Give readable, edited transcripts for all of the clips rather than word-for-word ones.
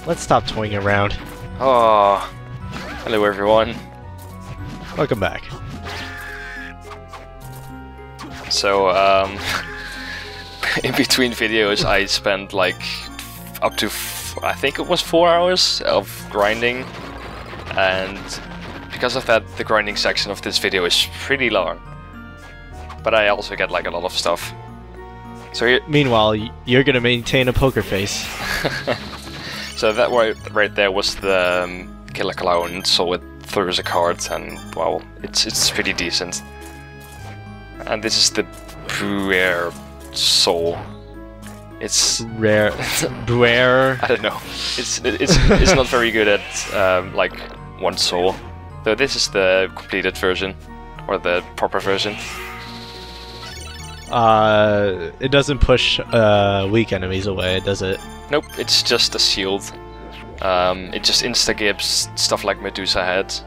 Let's stop toying around. Oh, hello everyone. Welcome back. So, in between videos I spent like up to, I think it was 4 hours of grinding, and because of that the grinding section of this video is pretty long. But I also get like a lot of stuff. So meanwhile, you're gonna maintain a poker face. So that right there was the Killer Clown, so it throws a card, and well, it's pretty decent. And this is the Rare Soul. It's rare. Rare. I don't know. It's not very good at like 1 soul. So this is the completed version, or the proper version. It doesn't push weak enemies away, does it? Nope, it's just a shield. It just insta-gives stuff like Medusa heads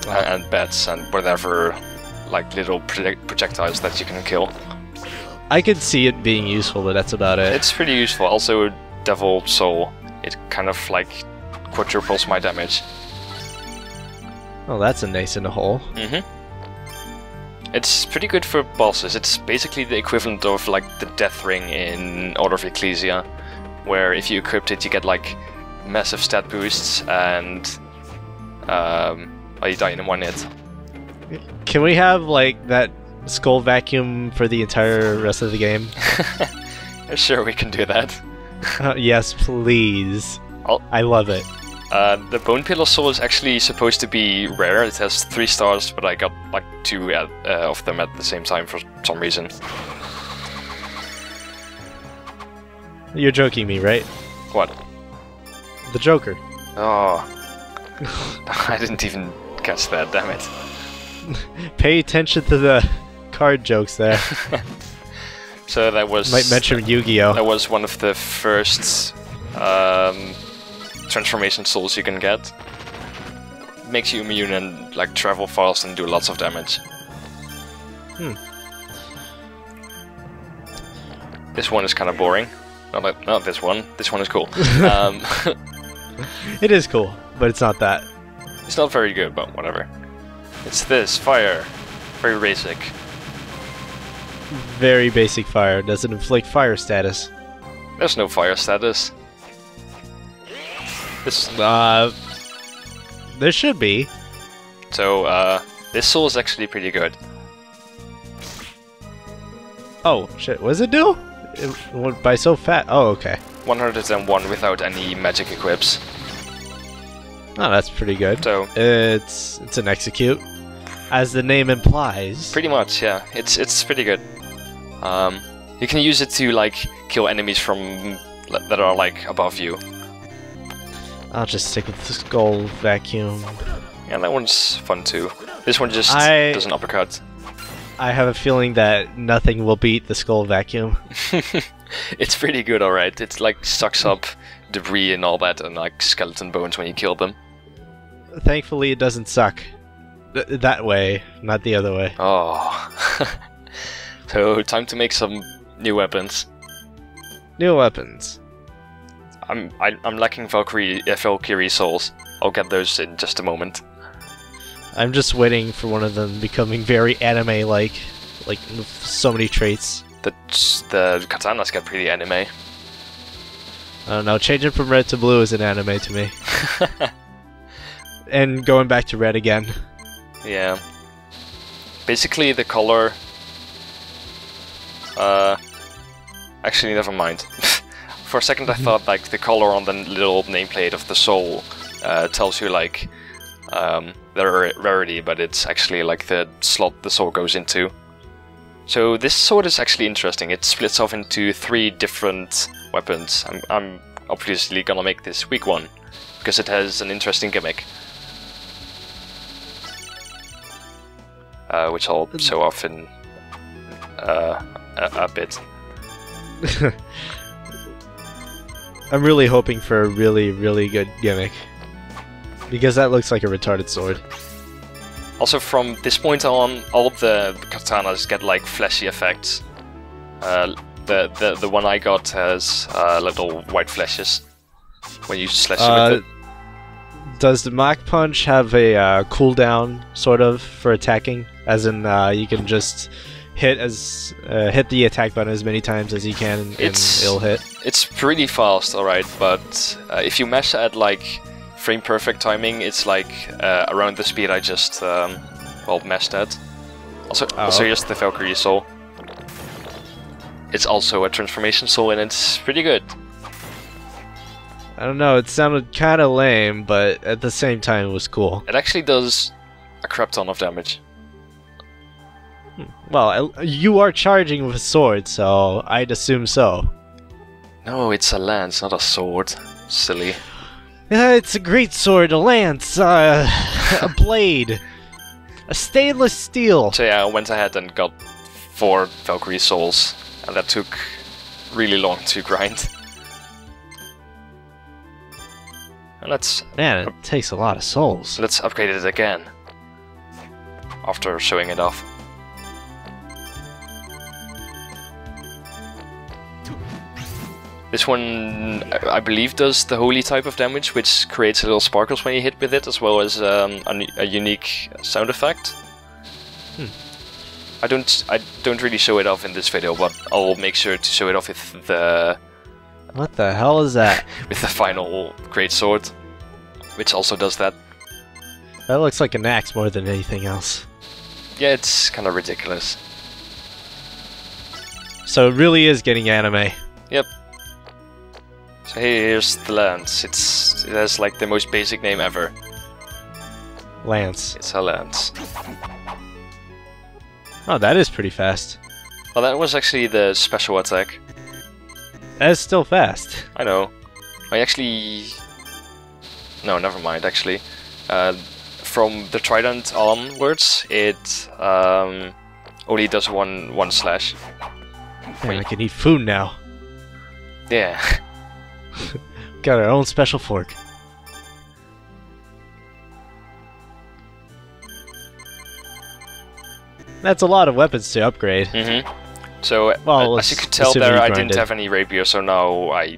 and bats and whatever, like little projectiles that you can kill. I could see it being useful, but that's about it. It's pretty useful. Also, Devil Soul. It kind of like quadruples my damage. Oh, that's a nice in a hole. It's pretty good for bosses. It's basically the equivalent of like the Death Ring in Order of Ecclesia, where if you equip it you get like massive stat boosts and you die in 1 hit. Can we have like that skull vacuum for the entire rest of the game? Sure, we can do that. Yes, please. I love it. The Bone Pillar Soul is actually supposed to be rare. It has 3 stars, but I got like 2 of them at the same time for some reason. You're joking me, right? What? The Joker. Oh. I didn't even catch that, damn it. Pay attention to the card jokes there. So that was... Might mention Yu-Gi-Oh! That was one of the first transformation souls you can get. Makes you immune and like travel fast and do lots of damage. This one is kind of boring. Not this one. This one is cool. It is cool, but it's not that. It's not very good, but whatever. It's this fire. Very basic. Very basic fire. Does it inflict fire status? There's no fire status. This there should be. So this soul is actually pretty good. Oh shit! What does it do? It went by so fast. Oh, okay. 101 without any magic equips. Oh, that's pretty good. So it's an execute, as the name implies. Pretty much, yeah. It's pretty good. You can use it to like kill enemies from that are like above you. I'll just stick with the skull vacuum. Yeah, that one's fun too. This one just does an uppercut. I have a feeling that nothing will beat the skull vacuum. It's pretty good, alright. It like sucks up debris and all that, and like skeleton bones when you kill them. Thankfully, it doesn't suck. That way, not the other way. Oh. So, time to make some new weapons. New weapons. I'm lacking Valkyrie souls. I'll get those in just a moment. I'm just waiting for one of them becoming very anime-like, like so many traits. The katanas get pretty anime. I don't know, changing from red to blue is an anime to me. And going back to red again. Yeah. Basically the color... actually, never mind. For a second I thought like the color on the little nameplate of the soul tells you like the rarity, but it's actually like the slot the soul goes into. So this sword is actually interesting. It splits off into 3 different weapons. I'm obviously gonna make this weak one, because it has an interesting gimmick. Which I'll show off in a bit. I'm really hoping for a really, really good gimmick. Because that looks like a retarded sword. Also, from this point on, all of the katanas get like fleshy effects. The one I got has little white flashes. when you slash it with it. Does the Mach Punch have a cooldown, sort of, for attacking? As in, you can just hit the attack button as many times as you can, and it'll hit? It's pretty fast, alright, but if you mesh at, like, frame perfect timing, it's, like, around the speed I just, meshed at. Also, here's the Valkyrie Soul. It's also a transformation soul, and it's pretty good. I don't know, it sounded kinda lame, but at the same time it was cool. It actually does a crap ton of damage. Well, you are charging with a sword, so I'd assume so. No, it's a lance, not a sword. Silly. It's a great sword, a lance, a blade, a stainless steel. So yeah, I went ahead and got 4 Valkyrie Souls, and that took really long to grind. And Man, it takes a lot of souls. Let's upgrade it again. After showing it off. This one, I believe, does the holy type of damage, which creates little sparkles when you hit with it, as well as a unique sound effect. I don't really show it off in this video, but I'll make sure to show it off with the... What the hell is that? with the final great sword, which also does that. That looks like an axe more than anything else. Yeah, it's kind of ridiculous. So it really is getting anime. Yep. So here's the lance. It has like the most basic name ever. Lance. It's a lance. Oh, that is pretty fast. Well, that was actually the special attack. That is still fast. I know. I actually... No, never mind, actually. From the trident onwards, it only does one slash. Man, I can eat food now. Yeah. Got our own special fork. That's a lot of weapons to upgrade. So, well, as you could tell there, I didn't have any rapier, so now I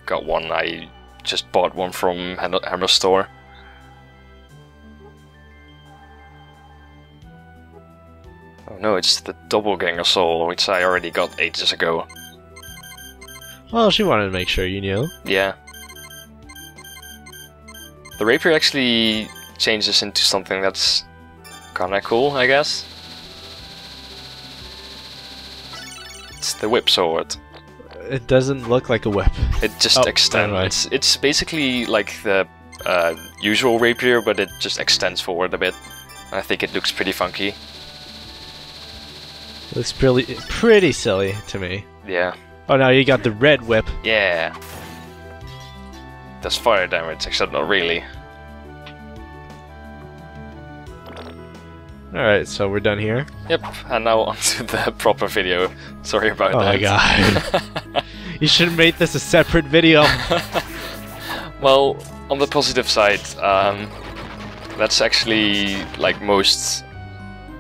got one. I just bought one from Hammer Store. Oh no, it's the Doppelganger Soul, which I already got ages ago. Well, she wanted to make sure you knew. Yeah. The rapier actually changes into something that's kinda cool, I guess. It's the whip sword. It doesn't look like a whip. It just extends. It's basically like the usual rapier, but it just extends forward a bit. I think it looks pretty funky. Looks pretty silly to me. Yeah. Oh, now you got the red whip. Yeah. Does fire damage, except not really. Alright, so we're done here. Yep, and now onto the proper video. Sorry about that. Oh my god. You should have made this a separate video. Well, on the positive side, that's actually like most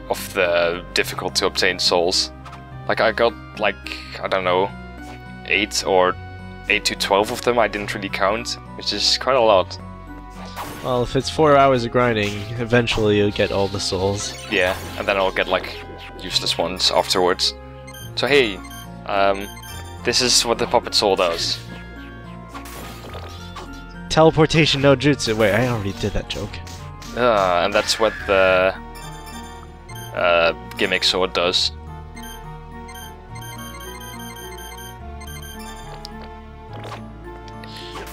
of the difficult to obtain souls. Like I got like, I don't know, 8 to 12 of them. I didn't really count, which is quite a lot. Well, if it's 4 hours of grinding, eventually you'll get all the souls. Yeah, and then I'll get like useless ones afterwards. So hey, this is what the puppet soul does. Teleportation no jutsu. Wait, I already did that joke. And that's what the gimmick sword does.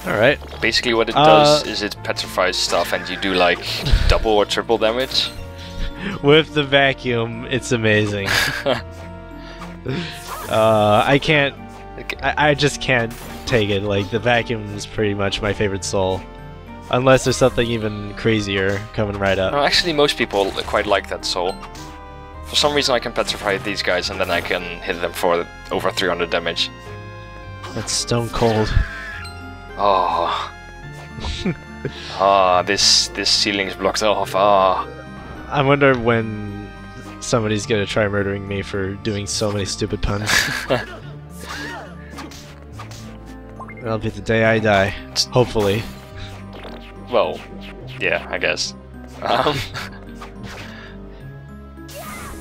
Alright. Basically what it does is it petrifies stuff and you do like double or triple damage. With the vacuum, it's amazing. I just can't take it. Like, the vacuum is pretty much my favorite soul. Unless there's something even crazier coming right up. No, actually most people quite like that soul. For some reason I can petrify these guys and then I can hit them for over 300 damage. That's stone cold. Oh. This ceiling's blocked off. I wonder when somebody's gonna try murdering me for doing so many stupid puns. That'll be the day I die. Hopefully. Well, yeah, I guess.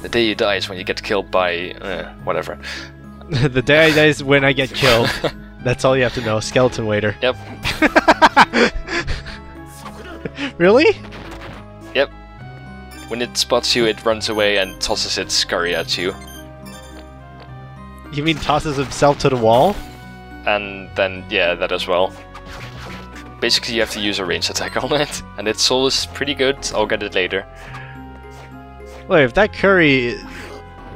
The day you die is when you get killed by whatever. The day I die is when I get killed. That's all you have to know. Skeleton waiter. Yep. Really? Yep. When it spots you, it runs away and tosses its scurry at you. You mean tosses himself to the wall? And then, yeah, that as well. Basically, you have to use a ranged attack on it, and its soul is pretty good. I'll get it later. Wait, if that curry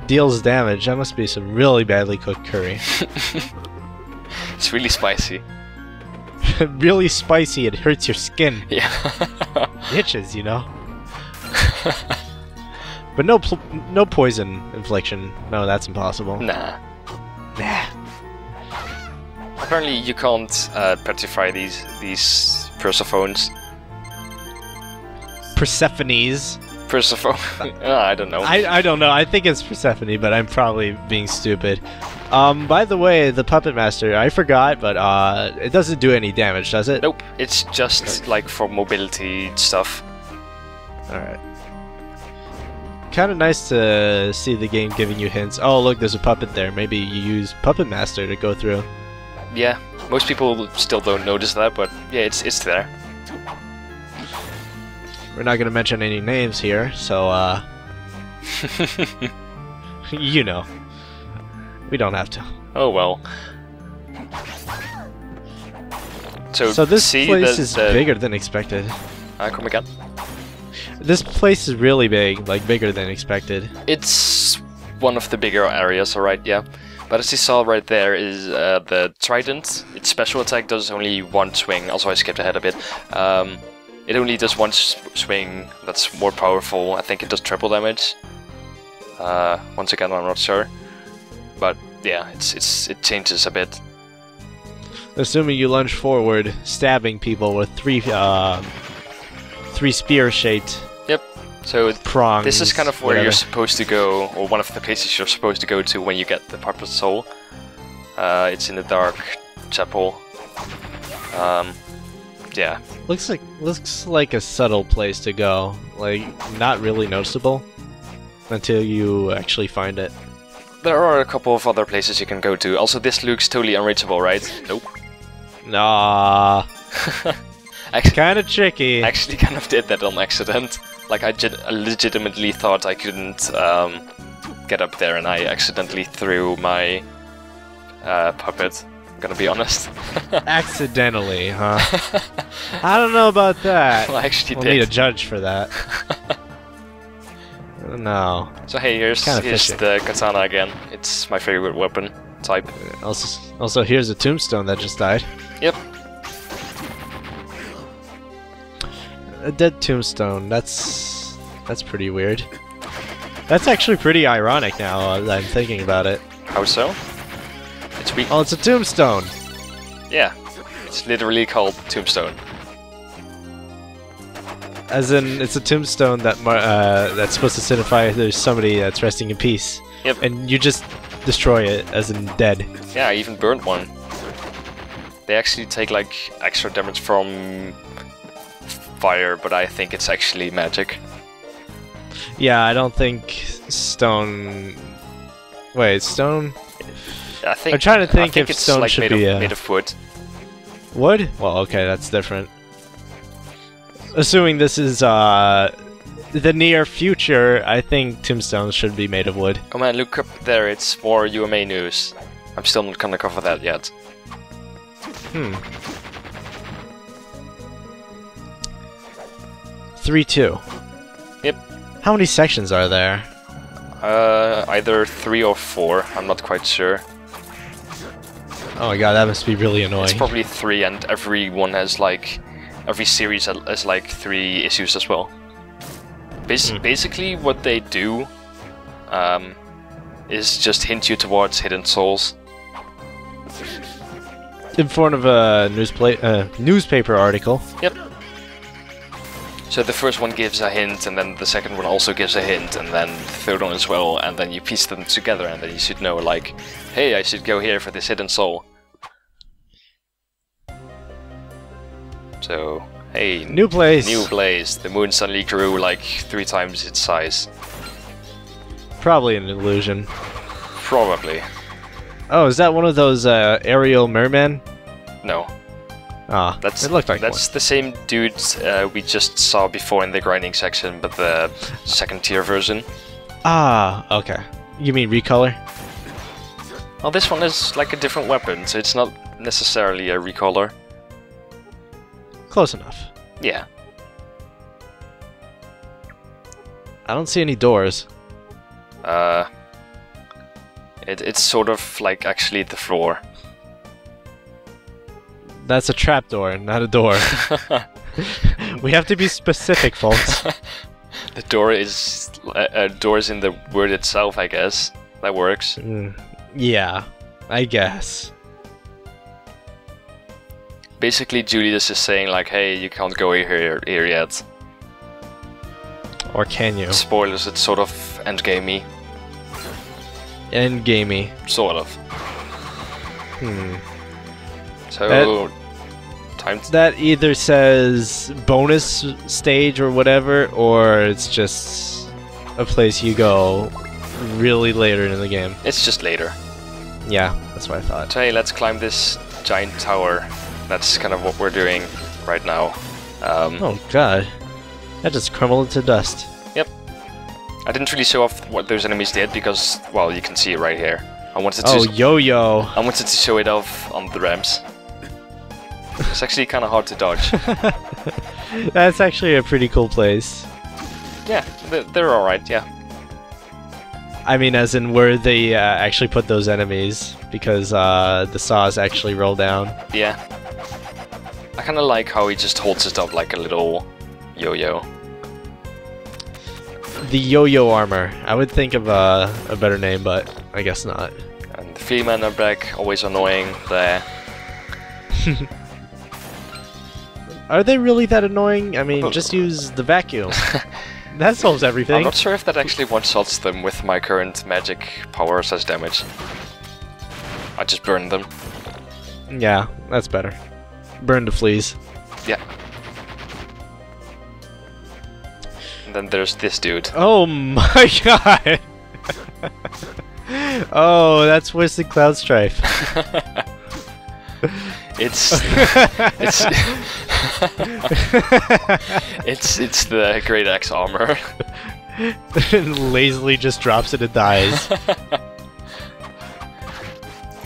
deals damage, that must be some really badly cooked curry. It's really spicy. Really spicy, it hurts your skin. Yeah. It itches, you know? But no poison infliction. No, that's impossible. Nah. Nah. Apparently you can't petrify these Persephones. Persephones. Persephone? I don't know. I don't know. I think it's Persephone, but I'm probably being stupid. By the way, the Puppet Master, I forgot, but it doesn't do any damage, does it? Nope. It's just like for mobility stuff. Alright. Kind of nice to see the game giving you hints. Oh, look, there's a puppet there. Maybe you use Puppet Master to go through. Yeah, most people still don't notice that, but yeah, it's there. We're not gonna mention any names here, so you know. We don't have to. Oh well. So this place is bigger than expected. Come again? This place is really big, like bigger than expected. It's one of the bigger areas, alright, yeah. But as you saw right there is the Trident. Its special attack does only one swing, also I skipped ahead a bit. It only does one swing that's more powerful. I think it does triple damage. Once again, I'm not sure. But yeah, it changes a bit. Assuming you lunge forward, stabbing people with three spear-shaped So prongs. This is kind of where whatever. you're supposed to go, or one of the places you're supposed to go to when you get the Puppet Soul. It's in the dark chapel. Yeah. Looks like a subtle place to go. Like, not really noticeable until you actually find it. There are a couple of other places you can go to. Also, this looks totally unreachable, right? Nope. Nah. Kind of tricky. I actually kind of did that on accident. Like, I legitimately thought I couldn't get up there, and I accidentally threw my puppet. I'm gonna be honest. Accidentally, huh? I don't know about that. Well, I actually we'll did. need a judge for that. No. So hey, here's the katana again. It's my favorite weapon type. Also, here's a tombstone that just died. Yep. A dead tombstone. That's pretty weird. That's actually pretty ironic now that I'm thinking about it. How so? It's weak. Oh, it's a tombstone. Yeah, it's literally called Tombstone. As in, it's a tombstone that that's supposed to signify there's somebody that's resting in peace. Yep. And you just destroy it, as in dead. Yeah, I even burned one. They actually take like extra damage from fire, but I think it's actually magic. Yeah, I don't think stone. Wait, stone. I'm trying to think if it's stone like should made be of wood. Wood? Well, okay, that's different. Assuming this is the near future, I think tombstones should be made of wood. Oh man, look up there, it's more UMA news. I'm still not gonna cover that yet. 3-2. Yep. How many sections are there? Either 3 or 4, I'm not quite sure. Oh my god, that must be really annoying. It's probably 3, and every one has like... Every series has like 3 issues as well. Basically, what they do is just hint you towards hidden souls. In front of a newspaper article. Yep. So the first one gives a hint, and then the second one also gives a hint, and then the third one as well, and then you piece them together, and then you should know, like, hey, I should go here for this hidden soul. So, hey, New place. new place. The moon suddenly grew like 3 times its size. Probably an illusion. Probably. Oh, is that one of those aerial mermen? No. Ah, it looked like that's the same dude we just saw before in the grinding section, but the second tier version. Ah, okay. You mean recolor? Well, this one is like a different weapon, so it's not necessarily a recolor. Close enough. Yeah. I don't see any doors. It's sort of like actually the floor. That's a trapdoor, not a door. We have to be specific, folks. The door is doors in the word itself, I guess. That works. Yeah, I guess. Basically, Julius is saying like, "Hey, you can't go here yet." Or can you? Spoilers, it's sort of endgamey. Endgamey. Sort of. So, that either says bonus stage or whatever, or it's just a place you go really later in the game. It's just later. Yeah, that's what I thought. So hey, let's climb this giant tower. That's kind of what we're doing right now. Oh god. That just crumbled into dust. Yep. I didn't really show off what those enemies did because, well, you can see it right here. I wanted to show it off on the ramps. It's actually kind of hard to dodge. That's actually a pretty cool place. Yeah, they're alright, yeah. I mean, as in where they actually put those enemies, because the saws actually roll down. Yeah. I kind of like how he just holds it up like a little yo-yo. The yo-yo armor. I would think of a better name, but I guess not. And the Freeman are back, always annoying there. Are they really that annoying? I mean, just use the vacuum. That solves everything. I'm not sure if that actually one-shots them with my current magic power as damage. I just burn them. Yeah, that's better. Burn the fleas. Yeah. And then there's this dude. Oh my god! Oh, that's Twisted Cloud Strife. It's the Great Axe armor. Lazily just drops it and dies.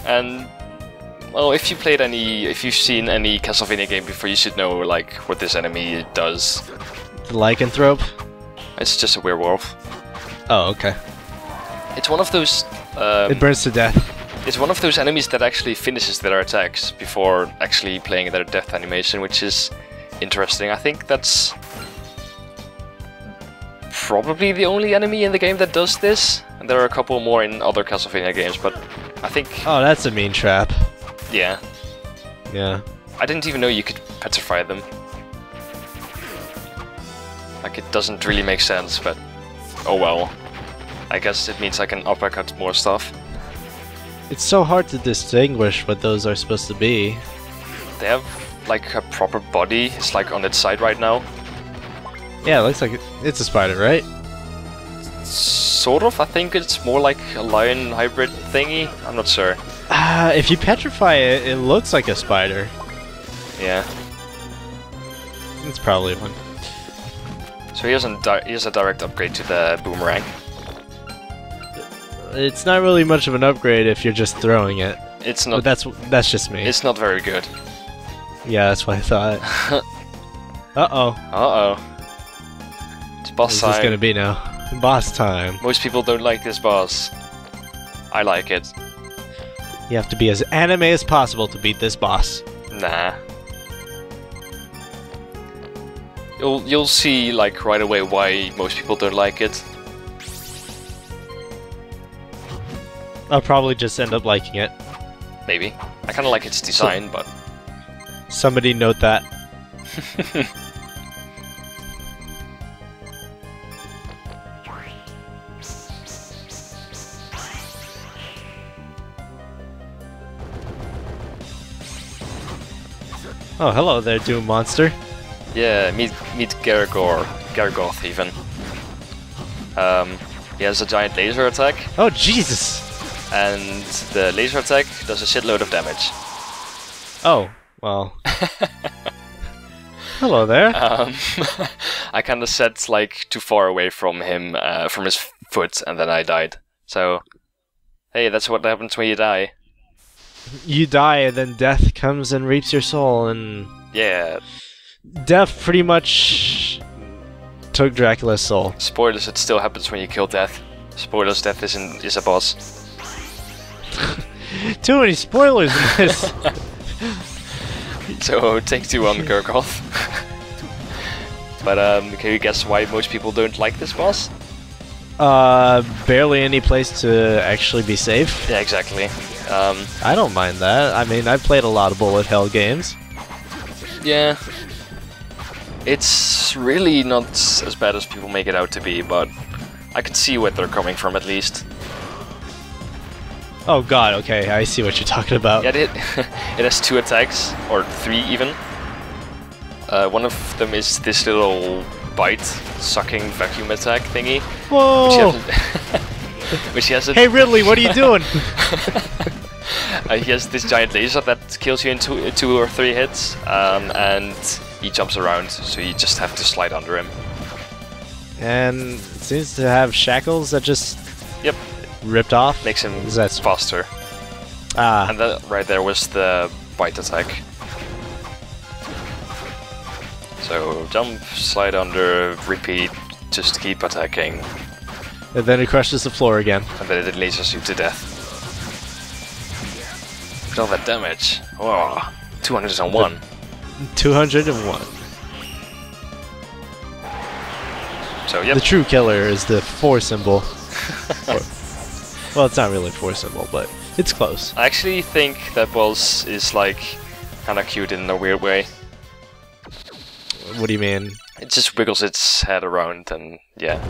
And well, if you've seen any Castlevania game before, you should know like what this enemy does. The Lycanthrope? It's just a werewolf. Oh, okay. It's one of those. It burns to death. It's one of those enemies that actually finishes their attacks before actually playing their death animation, which is interesting. I think that's probably the only enemy in the game that does this. And there are a couple more in other Castlevania games, but I think... Oh, that's a mean trap. Yeah. Yeah. I didn't even know you could petrify them. Like, it doesn't really make sense, but oh well. I guess it means I can uppercut more stuff. It's so hard to distinguish what those are supposed to be. They have, like, a proper body. It's, like, on its side right now. Yeah, it looks like it's a spider, right? Sort of. I think it's more like a lion hybrid thingy. I'm not sure. If you petrify it, it looks like a spider. Yeah. It's probably one. So here's a direct upgrade to the boomerang. It's not really much of an upgrade if you're just throwing it. It's not. But that's just me. It's not very good. Yeah, that's what I thought. Uh-oh. Uh-oh. It's boss time. What's this gonna be now? Boss time. Most people don't like this boss. I like it. You have to be as anime as possible to beat this boss. Nah. You'll see, like, right away why most people don't like it. I'll probably just end up liking it. Maybe. I kind of like its design, but... Somebody note that. Oh, hello there, Doom Monster. Yeah, meet Gargoth even. He has a giant laser attack, Oh, Jesus! and the laser attack does a shitload of damage. Oh, well. Hello there. I kind of sat like too far away from him, from his foot, and then I died. So, hey, that's what happens when you die. You die, and then death comes and reaps your soul, and... Yeah. Death pretty much took Dracula's soul. Spoilers, it still happens when you kill Death. Spoilers, Death is a boss. Too many spoilers in this! So, take 2 on Gargoth. But, can you guess why most people don't like this boss? Barely any place to actually be safe. Yeah, exactly. I don't mind that. I mean, I've played a lot of bullet hell games. Yeah. It's really not as bad as people make it out to be, but I can see where they're coming from at least. Oh god, okay, I see what you're talking about. Yeah, it has 2 attacks, or 3 even. One of them is this little bite-sucking vacuum attack thingy. Whoa! Which he has a... Hey Ridley, what are you doing? He has this giant laser that kills you in 2 or 3 hits, and he jumps around, so you just have to slide under him. And it seems to have shackles that just... Yep. Ripped off? Makes him Is that faster. Ah. And that right there was the bite attack. So jump, slide under, repeat, just keep attacking. And then it crushes the floor again. And then it lasers you to death. Look at all that damage. Oh, 201. 201. So yep. The true killer is the 4 symbol. Well, it's not really a 4 symbol, but it's close. I actually think that boss is like kinda cute in a weird way. What do you mean? It just wiggles its head around and yeah.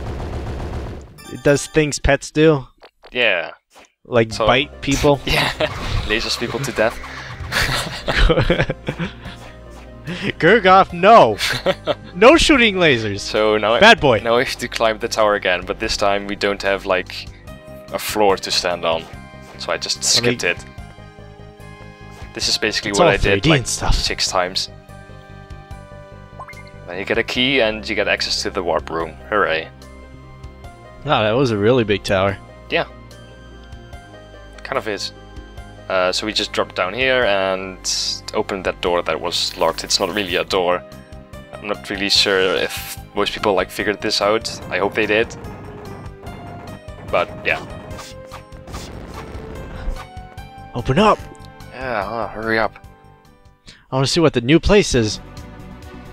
It does things pets do? Yeah. Like So- bite people? Yeah. Lasers people to death. Gurgoth, no! No shooting lasers! So now Bad boy! Now we have to climb the tower again, but this time we don't have like a floor to stand on. So I just skipped it. This is basically It's what all I did 3D like and stuff. 6 times. Then you get a key and you get access to the warp room. Hooray. Wow, that was a really big tower. Yeah. Kind of is. So we just dropped down here and opened that door that was locked. It's not really a door. I'm not really sure if most people like figured this out. I hope they did. But yeah. Open up! Yeah, hurry up. I want to see what the new place is.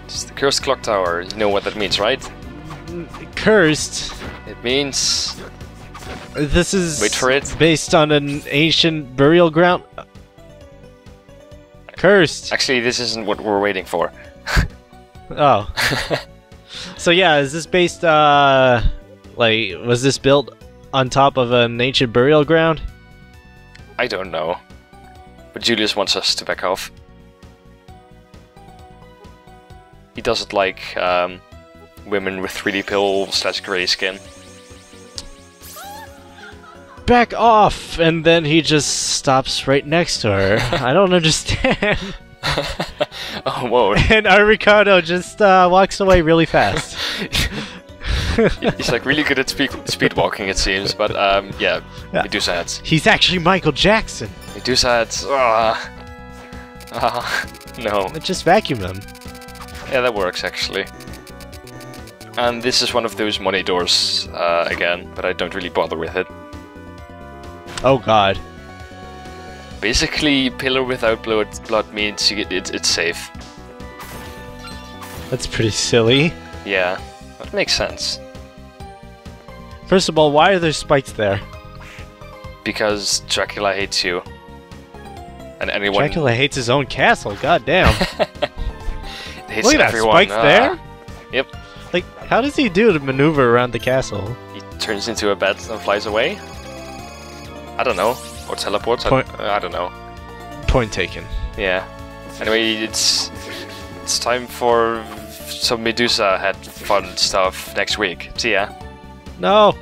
It's the cursed clock tower. You know what that means, right? Cursed. It means... This is Wait for it. based on an ancient burial ground. Cursed. Actually, this isn't what we're waiting for. Oh. So yeah, is this based, like, was this built on top of an ancient burial ground? I don't know. But Julius wants us to back off. He does it like women with really pale/grey skin. Back off! And then he just stops right next to her. I don't understand. Oh, whoa. And our Ricardo just walks away really fast. He's like really good at speed walking, it seems, but yeah, Medusa heads. He's actually Michael Jackson. Medusa heads. No. Just vacuum them. Yeah, that works actually. And this is one of those money doors again, but I don't really bother with it. Oh god. Basically, pillar without blood means you get it's safe. That's pretty silly. Yeah, that makes sense. First of all, why are there spikes there? Because Dracula hates you. And anyone... Dracula hates his own castle, god damn. hates Look at that, everyone. spikes there? Yep. Like, how does he do to maneuver around the castle? He turns into a bat and flies away? I don't know. Or teleports? I don't know. Point taken. Yeah. Anyway, it's time for some Medusa head fun stuff next week. See ya. No.